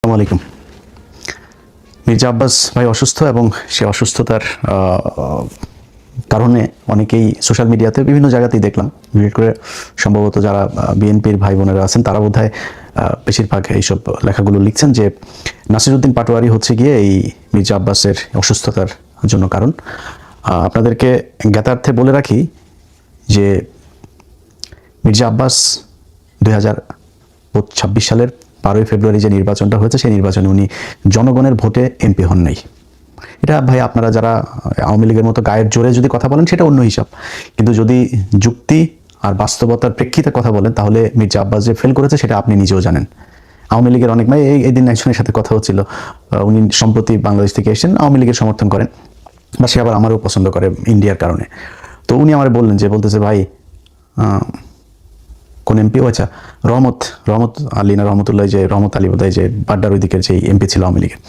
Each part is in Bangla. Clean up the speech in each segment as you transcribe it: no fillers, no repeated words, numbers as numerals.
আসসালামু আলাইকুম। মির্জা আব্বাস ভাই অসুস্থ এবং সে অসুস্থতার কারণে অনেকেই সোশ্যাল মিডিয়াতে বিভিন্ন জায়গাতেই দেখলাম, বিশেষ করে সম্ভবত যারা বিএনপির ভাই বোনেরা আছেন তারা বোধহয় বেশিরভাগ এইসব লেখাগুলো লিখছেন যে নাসিরউদ্দিন পাটোয়ারি হচ্ছে গিয়ে এই মির্জা আব্বাসের অসুস্থতার জন্য কারণ। আপনাদেরকে জ্ঞাতার্থে বলে রাখি যে মির্জা আব্বাস 2026 সালের 12ই ফেব্রুয়ারি যে নির্বাচনটা হয়েছে সেই নির্বাচনে উনি জনগণের ভোটে এমপি হন নাই। এটা ভাই আপনারা যারা আওয়ামী লীগের মতো গায়ের জোরে যদি কথা বলেন সেটা অন্য হিসাব, কিন্তু যদি যুক্তি আর বাস্তবতার প্রেক্ষিতে কথা বলেন তাহলে মির্জা আব্বাস যে ফেল করেছে সেটা আপনি নিজেও জানেন। আওয়ামী লীগের অনেক ভাই এই দিন একজনের সাথে কথা হচ্ছিল, উনি সম্প্রতি বাংলাদেশ থেকে এসেছেন, আওয়ামী লীগের সমর্থন করেন বা সে আবার আমারও পছন্দ করে ইন্ডিয়ার কারণে। তো উনি আমার বললেন যে বলতেছে ভাই কোন এমপি, আচ্ছা রহমত আলী না রহমতুল্লাহ, যে রহমত আলী বোধহয়, যে বাড্ডার ওই দিকের যে এমপি ছিল আওয়ামী লীগের,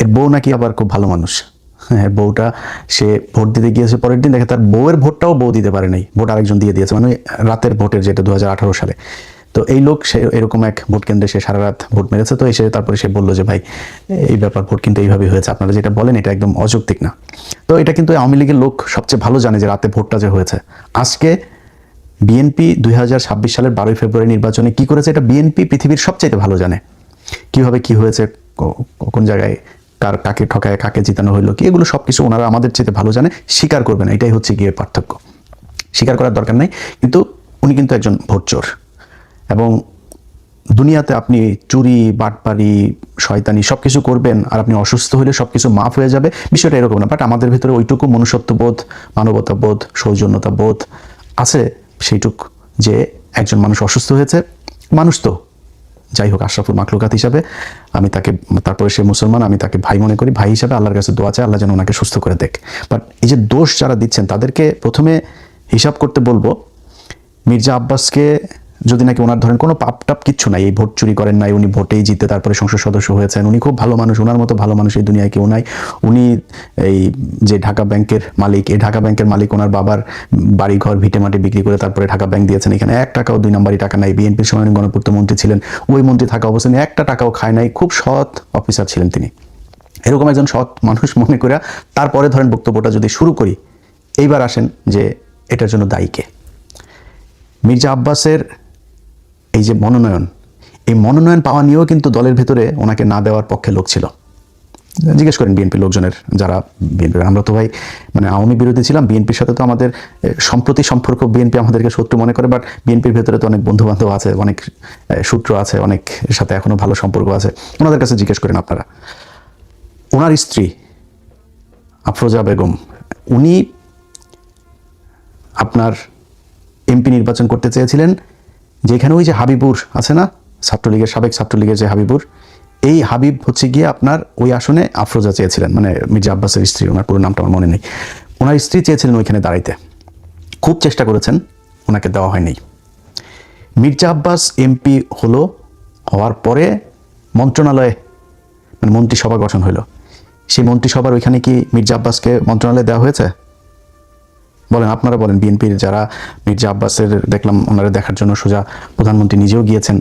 এর বউ নাকি আবার খুব ভালো মানুষ। হ্যাঁ, বউটা সে ভোট দিতে গিয়েছে, পরের দিন দেখে তার বউয়ের ভোটটাও বউ দিতে পারে নাই, ভোট আরেকজন দিয়ে দিয়েছে, মানে রাতের ভোটের, যেটা 2018 সালে। তো এই লোক সে এরকম এক ভোট কেন্দ্রে সে সারা রাত ভোট মেরেছে। তো এসে তারপরে সে বললো যে ভাই এই ব্যাপার, ভোট কিন্তু এইভাবে হয়েছে, আপনারা যেটা বলেন এটা একদম অযৌক্তিক না। তো এটা কিন্তু আওয়ামী লীগের লোক সবচেয়ে ভালো জানে যে রাতে ভোটটা যে হয়েছে। আজকে বিএনপি 2026 সালের 12ই ফেব্রুয়ারি নির্বাচনে কি করেছে এটা বিএনপি পৃথিবীর সবচাইতে ভালো জানে, কিভাবে কি হয়েছে, কোন জায়গায় কাকে ঠকায় কাকে জিতানো হইলো কি, এগুলো সবকিছু ওনারা আমাদের চাইতে ভালো জানে, স্বীকার করবে না, এটাই হচ্ছে গিয়ে পার্থক্য। স্বীকার করার দরকার নাই, কিন্তু উনি কিন্তু একজন ভোট চোর। এবং দুনিয়াতে আপনি চুরি বাটপারি শয়তানি সবকিছু করবেন আর আপনি অসুস্থ হলে সবকিছু মাফ হয়ে যাবে, বিষয়টা এরকম না। বাট আমাদের ভিতরে ওইটুকু মনুষ্যত্ববোধ, মানবতাবোধ, সৌজন্যতাবোধ আছে সেইটুক, যে একজন মানুষ অসুস্থ হয়েছে, মানুষ তো যাই হোক আশরাফুল মাখলুকাত হিসাবে আমি তাকে, তারপরে সে মুসলমান, আমি তাকে ভাই মনে করি, ভাই হিসাবে আল্লাহর কাছে দোয়া চাই আল্লাহ যেন ওনাকে সুস্থ করে দেখ। বাট এই যে দোষ যারা দিচ্ছেন তাদেরকে প্রথমে হিসাব করতে বলবো, মির্জা আব্বাসকে যদি নাকি ওনার ধরেন কোনো পাপ টাপ কিচ্ছু নাই, এই ভোট চুরি করেন নাই, উনি ভোটেই জিতে তারপরে সংসদ সদস্য হয়েছেন, উনি খুব ভালো মানুষ, ওনার মতো ভালো মানুষ এই দুনিয়ায় কেউ নাই। উনি এই যে ঢাকা ব্যাংকের মালিক, এই ঢাকা ব্যাংকের মালিক ওনার বাবার বাড়ি ঘর ভিটে মাটি বিক্রি করে তারপরে ঢাকা ব্যাংক দিয়েছেন, এখানে 1 টাকাও 2 নম্বরই টাকা নাই। বিএনপির সময় উনি গণপূর্ত মন্ত্রী ছিলেন, ওই মন্ত্রী থাকা অবস্থায় 1 টাকাও খায় নাই, খুব সৎ অফিসার ছিলেন তিনি। এরকম একজন সৎ মানুষ মনে করে তারপরে ধরেন বক্তব্যটা যদি শুরু করি, এইবার আসেন যে এটার জন্য দায়ী কে। মির্জা আব্বাসের এই যে মনোনয়ন, এই মনোনয়ন পাওয়া নিয়েও কিন্তু দলের ভেতরে ওনাকে না দেওয়ার পক্ষে লোক ছিল। জিজ্ঞেস করেন বিএনপি লোকজনের, যারা বিএনপি, আমরা তো ভাই মানে আওয়ামী বিরোধী ছিলাম, বিএনপির সাথে তো আমাদের সম্প্রতি সম্পর্ক, বিএনপি আমাদেরকে শত্রু মনে করে, বাট বিএনপির ভেতরে তো অনেক বন্ধু বান্ধব আছে, অনেক সূত্র আছে, অনেক সাথে এখনো ভালো সম্পর্ক আছে, ওনাদের কাছে জিজ্ঞেস করেন আপনারা। ওনার স্ত্রী আফরোজা বেগম, উনি আপনার এমপি নির্বাচন করতে চেয়েছিলেন, যেখানে ওই যে হাবিবুর আছে না, ছাত্রলীগের সাবেক ছাত্রলীগের যে হাবিবুর, এই হাবিব হচ্ছে গিয়ে আপনার ওই আসনে আফরোজা চেয়েছিলেন, মানে মির্জা আব্বাসের স্ত্রী, ওনার পুরো নামটা আমার মনে নেই, ওনার স্ত্রী চেয়েছিলেন ওইখানে দাঁড়াইতে, খুব চেষ্টা করেছেন, ওনাকে দেওয়া হয়নি। মির্জা আব্বাস এমপি হওয়ার পরে মন্ত্রণালয়ে মানে মন্ত্রিসভা গঠন হলো, সেই মন্ত্রিসভার ওইখানে কি মির্জা আব্বাসকে মন্ত্রণালয়ে দেওয়া হয়েছে? বলেন, আপনারা বলেন। বিএনপির যারা মির্জা আব্বাসের দেখলাম ওনারা দেখার জন্য সোজা প্রধানমন্ত্রী নিজেও গিয়েছেন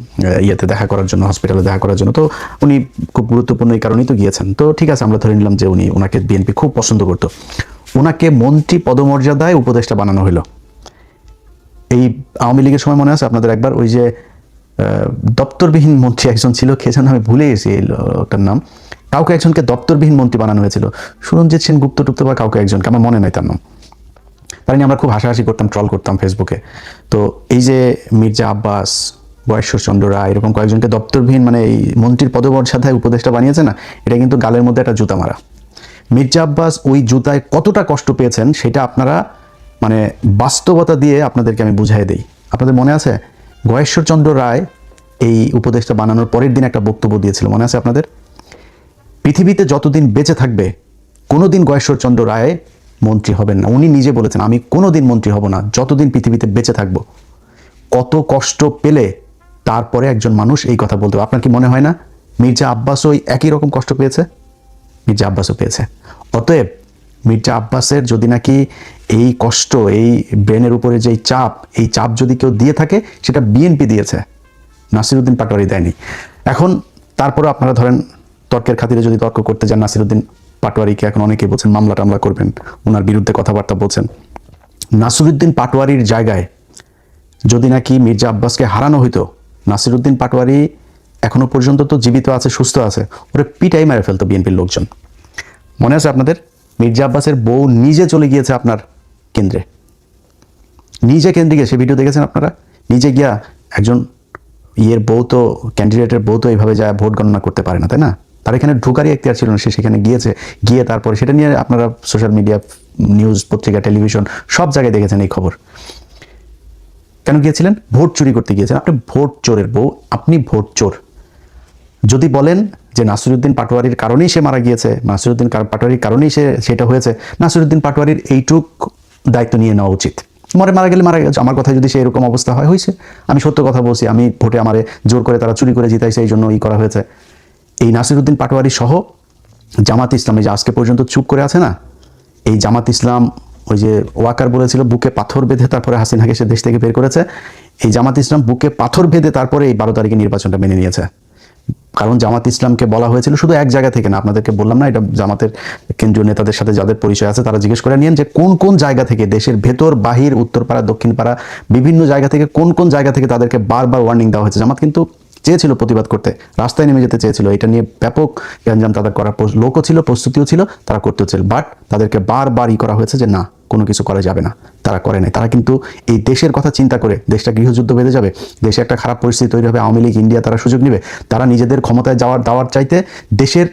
ইয়েতে দেখা করার জন্য, হসপিটালে দেখা করার জন্য, তো উনি খুব গুরুত্বপূর্ণ এই কারণেই তো গিয়েছেন। তো ঠিক আছে, আমরা ধরে নিলাম যে ওনাকে বিএনপি খুব পছন্দ করতো, ওনাকে মন্ত্রী পদমর্যাদায় উপদেষ্টা বানানো হলো। এই আওয়ামী লীগের সময় মনে আছে আপনাদের একবার ওই যে দপ্তরবিহীন মন্ত্রী একজন ছিল, কে যেন আমি ভুলে গেছি এই লোকটার নাম, কাউকে একজনকে দপ্তরবিহীন মন্ত্রী বানানো হয়েছিল, সুরঞ্জিত সেন গুপ্ত টুপ্ত বা কাউকে একজনকে, আমার মনে নাই তার নাম, তাই নিয়ে আমরা খুব হাসাহাসি করতাম, ট্রল করতাম ফেসবুকে। তো এই যে মির্জা আব্বাস, বয়েশ্বরচন্দ্র রায়, এরকম কয়েকজনকে দপ্তরবিহীন মানে এই মন্ত্রীর পদমর্যাদায় উপদেষ্টা বানিয়েছে না, এটা কিন্তু গালের মধ্যে একটা জুতা মারা। মির্জা আব্বাস ওই জুতায় কতটা কষ্ট পেয়েছেন সেটা আপনারা মানে বাস্তবতা দিয়ে আপনাদেরকে আমি বুঝাই দেই। আপনাদের মনে আছে বয়েশ্বরচন্দ্র রায় এই উপদেষ্টা বানানোর পরের দিন একটা বক্তব্য দিয়েছিল, মনে আছে আপনাদের? পৃথিবীতে যতদিন বেঁচে থাকবে কোনোদিন বয়েশ্বরচন্দ্র রায় মন্ত্রী হবেন না। উনি নিজে বলেছেন আমি কোনোদিন মন্ত্রী হব না যতদিন পৃথিবীতে বেঁচে থাকব। কত কষ্ট পেলে তারপরে একজন মানুষ এই কথা বলতে। আপনার কি মনে হয় না মির্জা আব্বাসও একই রকম কষ্ট পেয়েছে? মির্জা আব্বাসও পেয়েছে। অতএব মির্জা আব্বাসের যদি নাকি এই কষ্ট, এই ব্রেনের উপরে যে চাপ, এই চাপ যদি কেউ দিয়ে থাকে সেটা বিএনপি দিয়েছে, নাসিরউদ্দিন পাটোয়ারি দেয়নি। এখন তারপরে আপনারা ধরেন তর্কের খাতিরে যদি তর্ক করতে যান, নাসিরউদ্দিন পাটোয়ারিকে এখন অনেকেই বলছেন মামলা টামলা করবেন, ওনার বিরুদ্ধে কথাবার্তা বলছেন। নাসিরউদ্দিন পাটোয়ারির জায়গায় যদি নাকি মির্জা আব্বাসকে হারানো হইতো, নাসিরউদ্দিন পাটোয়ারি এখনো পর্যন্ত তো জীবিত আছে, সুস্থ আছে, ওরে পিটাই মেরে ফেলতো বিএনপির লোকজন। মনে আছে আপনাদের? মির্জা আব্বাসের বউ নিজে চলে গিয়েছে আপনার কেন্দ্রে, নিজে কেন্দ্রে গিয়ে, সে ভিডিও দেখেছেন আপনারা? নিজে গিয়া, একজন বউ তো, ক্যান্ডিডেটের বউ তো এইভাবে যায় ভোট গণনা করতে পারে না, তাই না? তার এখানে ঢোকারই এখতিয়ার ছিল না, সে সেখানে গিয়েছে, গিয়ে তারপরে সেটা নিয়ে আপনারা সোশ্যাল মিডিয়া, নিউজ, পত্রিকা, টেলিভিশন সব জায়গায় দেখেছেন এই খবর। কেন গিয়েছিলেন? ভোট চুরি করতে গিয়েছেন। আপনি ভোট চোরের বউ, আপনি ভোট চোর। যদি বলেন যে নাসিরউদ্দিন পাটোয়ারির কারণেই সে মারা গিয়েছে, নাসিরউদ্দিন পাটোয়ারির কারণেই সেটা হয়েছে, নাসিরউদ্দিন পাটোয়ারির এইটুক দায়িত্ব নিয়ে নেওয়া উচিত। মারা গেলে মারা গেছে, আমার কথা যদি সে এরকম অবস্থা হয়, হয়েছে, আমি সত্য কথা বলছি, আমি ভোটে আমারে জোর করে তারা চুরি করে জিতাইছে, এই জন্য করা হয়েছে। এই নাসিরউদ্দিন পাটোয়ারি সহ জামাত ইসলাম, এই যে আজকে পর্যন্ত চুপ করে আছে না, এই জামাত ইসলাম, ওই যে ওয়াকার বলেছিল বুকে পাথর বেঁধে তারপরে হাসিনাকে সে দেশ থেকে বের করেছে, এই জামাত ইসলাম বুকে পাথর বেঁধে তারপরে এই 12 তারিখে নির্বাচনটা মেনে নিয়েছে। কারণ জামাত ইসলামকে বলা হয়েছিল, শুধু এক জায়গা থেকে না, আপনাদেরকে বললাম না, এটা জামাতের কেন্দ্রীয় নেতাদের সাথে যাদের পরিচয় আছে তারা জিজ্ঞেস করে নিয়েন যে কোন কোন জায়গা থেকে, দেশের ভেতর বাহির, উত্তরপাড়া, দক্ষিণপাড়া, বিভিন্ন জায়গা থেকে কোন কোন জায়গা থেকে তাদেরকে বারবার ওয়ার্নিং দেওয়া হয়েছে। জামাত কিন্তু চেয়েছিল প্রতিবাদ করতে, রাস্তায় নেমে যেতে চেয়েছিল, এটা নিয়ে ব্যাপক গ্যাঞ্জাম তাদের করার লোকও ছিল, প্রস্তুতিও ছিল, তারা করতেও ছিল, বাট তাদেরকে বারবার করা হয়েছে যে না, কোনো কিছু করা যাবে না। তারা করে নাই। তারা কিন্তু এই দেশের কথা চিন্তা করে, দেশটা গৃহযুদ্ধ বেঁধে যাবে, দেশে একটা খারাপ পরিস্থিতি তৈরি হবে, আওয়ামী লীগ, ইন্ডিয়া তারা সুযোগ নেবে, তারা নিজেদের ক্ষমতায় দাওয়ার চাইতে দেশের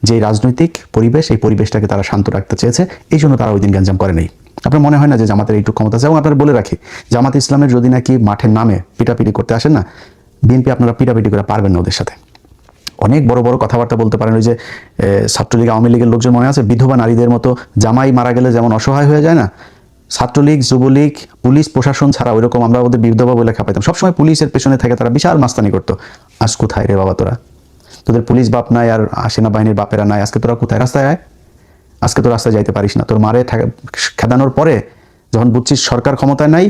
যে রাজনৈতিক পরিবেশ, এই পরিবেশটাকে তারা শান্ত রাখতে চেয়েছে, এই জন্য তারা ওই দিন গ্যাঞ্জাম করে নেই। আপনার মনে হয় না যে জামাতের এইটুকু ক্ষমতা আছে? এবং আপনারা বলে রাখি, জামাত ইসলামের যদি নাকি মাঠের নামে পিটাপিটি করতে আসেন না, বিএনপি আপনারা পিটাপিটি করে পারবেন না ওদের সাথে। অনেক বড় বড় কথাবার্তা বলতে পারেন। ওই যে ছাত্রলীগ, আওয়ামী লীগের লোকজন মনে আছে, বিধবা নারীদের মতো জামাই মারা গেলে যেমন অসহায় হয়ে যায় না, ছাত্রলীগ, যুবলীগ, পুলিশ প্রশাসন ছাড়া ওইরকম আমরা ওদের বিধবা বলে খাপাইতাম, সবসময় পুলিশের পেছনে থেকে তারা বিশাল মাস্তানি করতো। আজ কোথায় রে বাবা তোরা? তোদের পুলিশ বাপ নাই, আর সেনাবাহিনীর বাপেরা নাই, আজকে তোরা কোথায়? রাস্তায় আয়, আজকে তো রাস্তায় যাইতে পারিস না। তোর মারে খেদানোর পরে যখন বুঝছিস সরকার ক্ষমতায় নাই,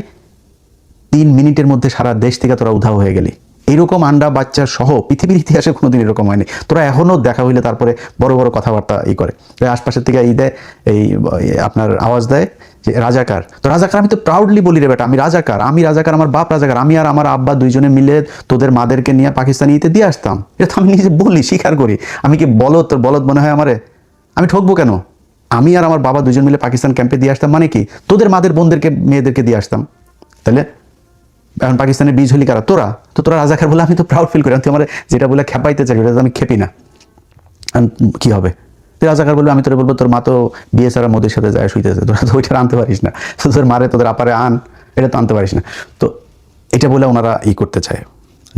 3 মিনিটের মধ্যে সারা দেশ থেকে তোরা উধাও হয়ে গেলি। এইরকম আন্ডা বাচ্চা সহ পৃথিবীর ইতিহাসে কোনোদিন এরকম হয়নি। তোরা এখনো দেখা হইলে তারপরে বড় বড় কথাবার্তা করে, আশপাশের থেকে দেয়, এই আপনার আওয়াজ দেয় যে রাজাকার। তো রাজাকার আমি তো প্রাউডলি বলি রে বেটা, আমি রাজাকার, আমার বাপ রাজাকার, আমি আর আমার আব্বা দুইজনে মিলে তোদের মাদেরকে নিয়ে পাকিস্তানি দিয়ে আসতাম। এটা তো আমি নিজে বলি, স্বীকার করি। আমি কি বলদ? তোর বলদ মনে হয় আমারে? আমি ঠকবো কেন? আমি আর আমার বাবা দুজন মিলে পাকিস্তান ক্যাম্পে দিয়ে আসতাম, মানে কি তোদের মাদের বোনদেরকে, মেয়েদেরকে দিয়ে আসতাম। তাহলে এখন পাকিস্তানের বীজ হলি কারা? তোরা। তো তোরা রাজাকার বলে আমি তো প্রাউড ফিল করি। তুই আমার যেটা বলে খেপাইতে চাই, ওটা আমি খেপি না। কি হবে? তুই রাজাকার বলবে, আমি তোরা বলবো তোর মা তো বিয়ে ছাড়া মোদের সাথে যায় শুইতেছে, তোরা তো ওইটা আনতে পারিস না, তোদের মারে তোদের আপারে আন, এটা তো আনতে পারিস না। তো এটা বলে ওনারা করতে চায়।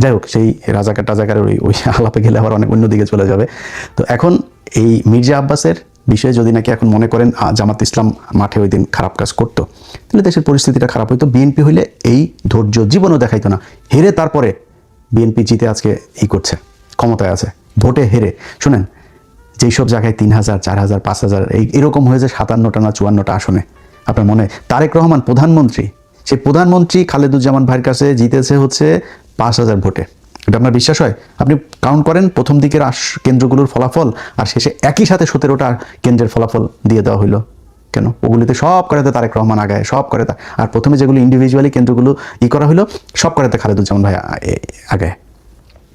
যাই হোক, সেই রাজাকার টাজাকারের ওই আলাপে গেলে আবার অনেক অন্যদিকে চলে যাবে। তো এখন এই মির্জা আব্বাসের বিষয়ে যদি নাকি এখন মনে করেন জামাত ইসলাম মাঠে ওই দিন খারাপ কাজ করতো, তাহলে দেশের পরিস্থিতিটা খারাপ হইতো। বিএনপি হইলে এই ধৈর্য জীবনও দেখাইতো না। হেরে তারপরে বিএনপি জিতে আজকে করছে, ক্ষমতায় আছে, ভোটে হেরে। শোনেন, যেই সব জায়গায় 3000, 4000, 5000 এরকম হয়েছে 57টা না 54টা আসনে। আপনার মনে, তারেক রহমান প্রধানমন্ত্রী, সেই প্রধানমন্ত্রী খালেদুজ্জামান ভাইয়ের কাছে জিতেছে হচ্ছে 5000 ভোটে। এটা আপনার বিশ্বাস হয়? আপনি কাউন্ট করেন প্রথম দিকের কেন্দ্রগুলোর ফলাফল, আর শেষে একই সাথে 17টা কেন্দ্রের ফলাফল দিয়ে দেওয়া হইলো। কেন? ওগুলিতে সব করাতে তারেক রহমান আগায়, সব করাতে। আর প্রথমে যেগুলো ইন্ডিভিজুয়ালি কেন্দ্রগুলো করা হইলো, সব করাতে খালেদুজ্জামান ভাই আগায়।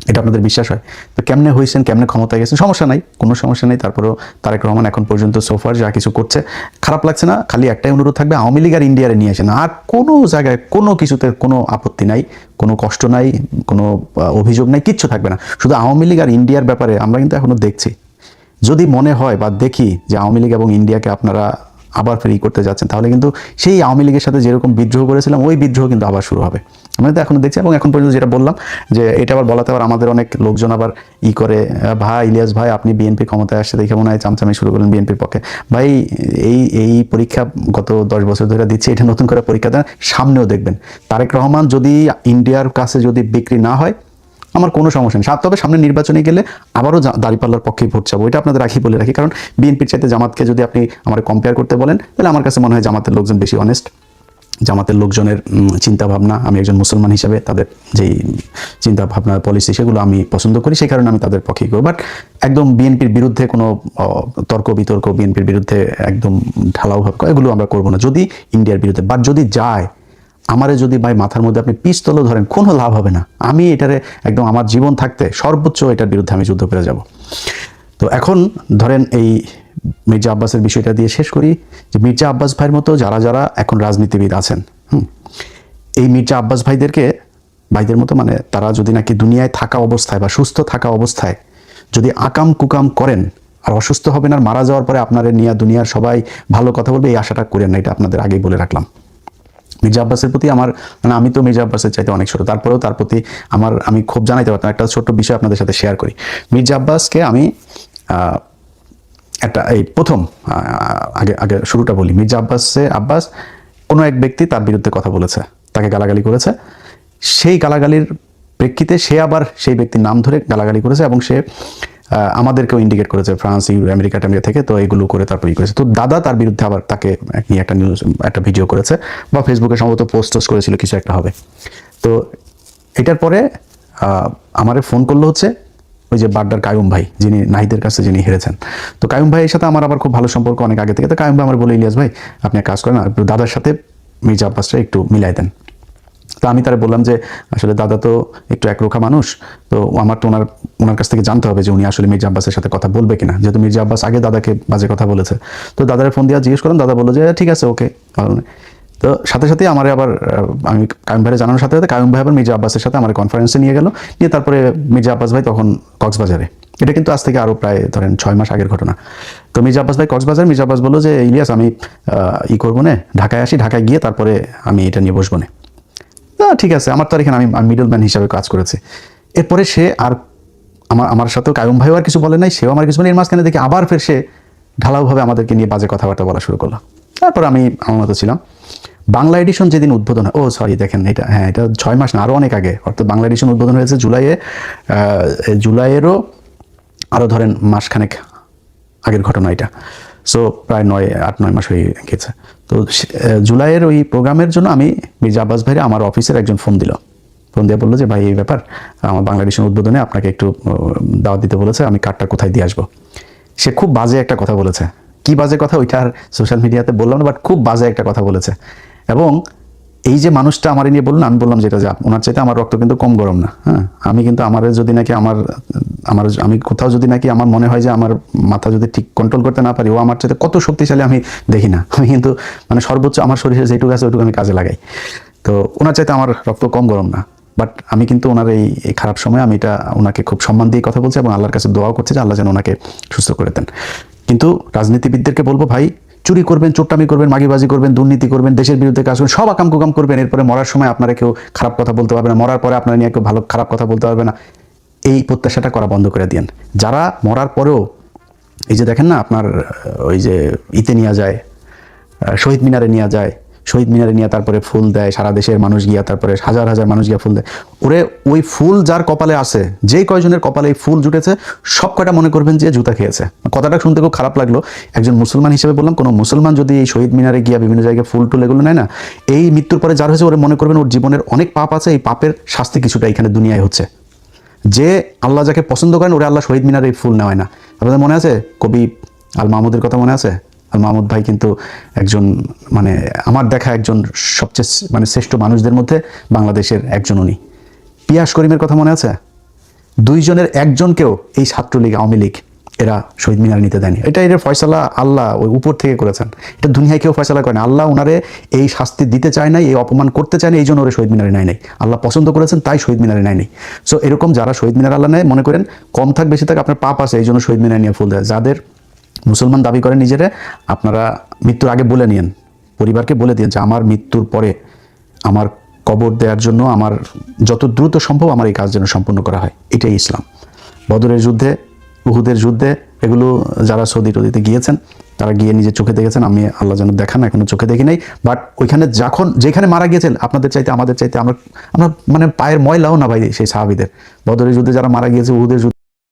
এটা আপনাদের বিশ্বাস হয়? তো কেমনে হয়েছেন, কেমনে ক্ষমতায় গেছেন, সমস্যা নাই, কোনো সমস্যা নেই। তারপরেও তারেক রহমান এখন পর্যন্ত সোফার যা কিছু করছে খারাপ লাগছে না। খালি একটাই অনুরোধ থাকবে, আওয়ামী লীগ আর ইন্ডিয়ারে নিয়ে আসেন। আর কোনো জায়গায় কোনো কিছুতে কোনো আপত্তি নাই, কোনো কষ্ট নাই, কোনো অভিযোগ নাই, কিচ্ছু থাকবে না। শুধু আওয়ামী লীগ আর ইন্ডিয়ার ব্যাপারে আমরা কিন্তু এখনো দেখছি, যদি মনে হয় বা দেখি যে আওয়ামী লীগ এবং ইন্ডিয়াকে আপনারা আবার ফেরি করতে যাচ্ছেন, তাহলে কিন্তু সেই আওয়ামী লীগের সাথে যেরকম বিদ্রোহ করেছিলাম, ওই বিদ্রোহ কিন্তু আবার শুরু হবে। আমরা তো এখনো দেখছি। এবং এখন পর্যন্ত যেটা বললাম, যে এটা আবার বলাতে আবার আমাদের অনেক লোকজন আবার করে, ভাই ইলিয়াস ভাই আপনি বিএনপি ক্ষমতায় আসছে দেখে মনে হয় চামচামি শুরু করলেন বিএনপির পক্ষে। ভাই এই পরীক্ষা গত 10 বছর ধরে দিচ্ছে, এটা নতুন করে পরীক্ষা দেন, সামনেও দেখবেন। তারেক রহমান যদি ইন্ডিয়ার কাছে যদি বিক্রি না হয়, আমার কোনো সমস্যা নেই। তবে সামনে নির্বাচনে গেলে আবারও দাঁড়িপাল্লার পক্ষে ভোট চাবো, এটা আপনাদের বলে রাখি। কারণ বিএনপির চাইতে জামাতকে যদি আপনি আমার কম্পেয়ার করতে বলেন, তাহলে আমার কাছে মনে হয় জামাতের লোকজন বেশি অনেস্ট, জামাতের লোকজনের চিন্তা ভাবনা, আমি একজন মুসলমান হিসাবে তাদের যেই চিন্তা ভাবনা পলিসি সেগুলো আমি পছন্দ করি, সেই কারণে আমি তাদের পক্ষেই করব। বাট একদম বিএনপির বিরুদ্ধে কোনো তর্ক বিতর্ক, বিএনপির বিরুদ্ধে একদম ঢালাও ভাব এগুলো আমরা করব না যদি ইন্ডিয়ার বিরুদ্ধে। বাট যদি যায়, আমারে যদি ভাই মাথার মধ্যে আপনি পিস্তলও ধরেন, কোনো লাভ হবে না। আমি এটারে একদম আমার জীবন থাকতে সর্বোচ্চ এটার বিরুদ্ধে আমি যুদ্ধ করে যাব। তো এখন ধরেন এই মির্জা আব্বাসের বিষয়টা দিয়ে শেষ করি, যে মির্জা আব্বাস ভাইয়ের মতো যারা যারা এখন রাজনীতিবিদ আছেন, এই মির্জা আব্বাস ভাইদের মতো মানে তারা যদি নাকি দুনিয়ায় থাকা অবস্থায় বা সুস্থ থাকা অবস্থায় যদি আকাম কুকাম করেন, আর অসুস্থ হবেন আর মারা যাওয়ার পরে আপনাদের নিয়ে দুনিয়ার সবাই ভালো কথা বলবে, এই আশাটা করেন না। এটা আপনাদের আগেই বলে রাখলাম। মির্জা আব্বাসের প্রতি আমার মানে আমি তো মির্জা আব্বাসের চাইতে অনেক ছোট, তারপরেও তার প্রতি আমি খুব জানাইতে পারতাম। একটা ছোট্ট বিষয় আপনাদের সাথে শেয়ার করি। মির্জা আব্বাসকে আমি একটা এই প্রথম আগে শুরুটা বলি। মির্জা আব্বাস কোনো এক ব্যক্তি তার বিরুদ্ধে কথা বলেছে, তাকে গালাগালি করেছে। সেই গালাগালির প্রেক্ষিতে সে আবার সেই ব্যক্তির নাম ধরে গালাগালি করেছে এবং সে আমাদেরকেও ইন্ডিকেট করেছে ফ্রান্স, আমেরিকা থেকে। তো এগুলো করে তারপর করেছে। তো দাদা তার বিরুদ্ধে আবার তাকে নিয়ে একটা ভিডিও করেছে বা ফেসবুকে সম্ভবত পোস্ট করেছিল, কিছু একটা হবে। তো এটার পরে আমারে ফোন করলো হচ্ছে ওই যে বাড্ডার কায়ুম ভাই, যিনি নাহিদের কাছে যিনি হেরেছেন। তো কায়ুম ভাইয়ের সাথে আমার আবার খুব ভালো সম্পর্ক অনেক আগে থেকে। তো কায়ুম ভাই আমার বলে, ইলিয়াস ভাই আপনি এক কাজ করেন, একটু দাদার সাথে মির্জা আব্বাসটা একটু মিলাই দেন। তো আমি তারা বললাম যে আসলে দাদা তো একটু একরোখা মানুষ, তো আমার তো ওনার কাছ থেকে জানতে হবে যে উনি আসলে মির্জা আব্বাসের সাথে কথা বলবে কিনা, যেহেতু মির্জা আব্বাস আগে দাদাকে বাজে কথা বলেছে। তো দাদারে ফোন দিয়ে জিজ্ঞেস করলাম, দাদা বললো যে ঠিক আছে, ওকে। তো সাথে সাথে আমার আবার আমি কায়ুম ভাইয়ের জানানোর সাথে সাথে কায়ুম ভাই আবার মির্জা আব্বাসের সাথে আমার কনফারেন্সে নিয়ে গেল, নিয়ে তারপরে মির্জা আব্বাস ভাই তখন কক্সবাজারে, এটা কিন্তু আজ থেকে আরও প্রায় ধরেন 6 মাস আগের ঘটনা। তো মির্জা আব্বাস ভাই কক্সবাজার, মির্জা আব্বাস বললো যে ইলিয়াস আমি করবো না, ঢাকায় আসি, ঢাকায় গিয়ে তারপরে আমি এটা নিয়ে বসবো না। ঠিক আছে, আমার তো এখানে আমি মিডল ম্যান হিসাবে কাজ করেছি। এরপরে সে আর আমার সাথেও কায়ুম ভাইও আর কিছু বলে নাই, সেও আমার কিছু বলে। এর মাঝখানে দেখি আবার ফের সে ঢালাওভাবে আমাদেরকে নিয়ে বাজে কথাবার্তা বলা শুরু করলো। তারপর আমি আমার মতো ছিলাম। বাংলা এডিশন যেদিন উদ্বোধন হয়, দেখেন এটা, এটা 6 মাস না, আরও অনেক আগে, অর্থাৎ বাংলা এডিশন উদ্বোধন হয়েছে জুলাইয়েরও আরও ধরেন মাসখানেক আগের ঘটনা এটা। সো প্রায় 8-9 মাস হয়ে গেছে। তো জুলাইয়ের ওই প্রোগ্রামের জন্য আমি মির্জা আব্বাস ভাইরে আমার অফিসের একজন ফোন দিয়ে বললো যে ভাই এই ব্যাপার, আমার বাংলা এডিশন উদ্বোধনে আপনাকে একটু দাওয়াত দিতে বলেছে, আমি কার্ডটা কোথায় দিয়ে আসবো। সে খুব বাজে একটা কথা বলেছে। কি বাজে কথা ওইটা আর সোশ্যাল মিডিয়াতে বললাম না, বাট খুব বাজে একটা কথা বলেছে। এবং এই যে মানুষটা আমার নিয়ে বললেন, আমি বললাম যেটা যে ওনার চাইতে আমার রক্ত কিন্তু কম গরম না। হ্যাঁ, আমি কিন্তু যদি নাকি আমি কোথাও যদি নাকি আমার মনে হয় যে আমার মাথা যদি ঠিক কন্ট্রোল করতে না পারি, ও আমার চাইতে কত শক্তিশালী আমি দেখি না। আমি কিন্তু মানে সর্বোচ্চ আমার শরীরে যেটুকু আছে ওইটুকু আমি কাজে লাগাই। তো ওনার চাইতে আমার রক্ত কম গরম না, বাট আমি কিন্তু ওনার এই খারাপ সময় আমি ওনাকে খুব সম্মান দিয়ে কথা বলছি এবং আল্লাহর কাছে দোয়াও করছি যে আল্লাহ যেন ওনাকে সুস্থ করে দেন। কিন্তু রাজনীতিবিদদেরকে বলবো, ভাই চুরি করবেন, চোট্টামি করবেন, মাগিবাজি করবেন, দুর্নীতি করবেন, দেশের বিরুদ্ধে কাজ করবেন, সব আকাম কুকাম করবেন, এরপরে মরার সময় আপনারা কেউ খারাপ কথা বলতে পারবে না, মরার পরে আপনারা নিয়ে কেউ খারাপ কথা বলতে পারবে না। এই প্রত্যাশাটা করা বন্ধ করে দিন। যারা মরার পরেও এই যে দেখেন না, আপনার ওই যে নিয়ে যায়, শহীদ মিনারে নিয়ে যায়, শহীদ মিনারে নিয়ে তারপরে ফুল দেয়, সারা দেশের মানুষ গিয়া, তারপরে হাজার হাজার মানুষ গিয়া ফুল দেয়। ওই ফুল যার কপালে আছে, যেই কয়জনের কপালে এই ফুল জুটেছে, সব কয়টা মনে করবেন যে জুতা খেয়েছে। কথাটা শুনতে খুব খারাপ লাগলো, একজন মুসলমান হিসেবে বললাম, কোনো মুসলমান যদি এই শহীদ মিনারে গিয়া বিভিন্ন জায়গায় ফুল টুল এগুলো নেয় না, এই মৃত্যুর পরে যার হয়েছে ওরা মনে করবেন ওর জীবনের অনেক পাপ আছে, এই পাপের শাস্তি কিছুটা এখানে দুনিয়ায় হচ্ছে। যে আল্লাহ যাকে পছন্দ করেন ওরা আল্লাহ শহীদ মিনারে এই ফুল নেওয়ায় না। আপনাদের মনে আছে কবি আল মাহমুদের কথা মনে আছে? আল মাহমুদ ভাই কিন্তু একজন মানে আমার দেখা একজন সবচেয়ে শ্রেষ্ঠ মানুষদের মধ্যে বাংলাদেশের একজন। উনি পিয়াস করিমের কথা মনে আছে? 2 জনের একজনকেও এই ছাত্রলীগ, আওয়ামী লীগ এরা শহীদ মিনার নিতে দেয়নি। এর ফয়সালা আল্লাহ ওই উপর থেকে করেছেন। এটা দুনিয়ায় কেউ ফয়সালা করে না। আল্লাহ ওনারে এই শাস্তি দিতে চায় নাই, এই অপমান করতে চায় না, এই জন্য ওরা শহীদ মিনারে নেয় নাই। আল্লাহ পছন্দ করেছেন তাই শহীদ মিনারে নেয় নাই। সো এরকম যারা শহীদ মিনার আল্লাহ নেয়, মনে করেন কম থাক বেশি থাক আপনার পাপ আছে, এই জন্য শহীদ মিনার নিয়ে ফুল দেয়। যাদের মুসলমান দাবি করেন নিজেরা, আপনারা মৃত্যুর আগে বলে নিন, পরিবারকে বলে দিন যে আমার মৃত্যুর পরে আমার কবর দেওয়ার জন্য আমার যত দ্রুত সম্ভব আমার এই কাজ যেন সম্পূর্ণ করা হয়। এটাই ইসলাম। বদরের যুদ্ধে, উহুদের যুদ্ধে, এগুলো যারা সৌদি টদিতে গিয়েছেন তারা গিয়ে নিজের চোখে দেখেছেন। আমি আল্লাহ যেন দেখান, এখনো চোখে দেখি নাই। বাট ওইখানে যেখানে মারা গিয়েছেন, আপনাদের চাইতে আমাদের চাইতে আমরা মানে পায়ের ময়লাও না ভাই সেই সাহাবীদের। বদরের যুদ্ধে যারা মারা গিয়েছে, উহুদের যুদ্ধে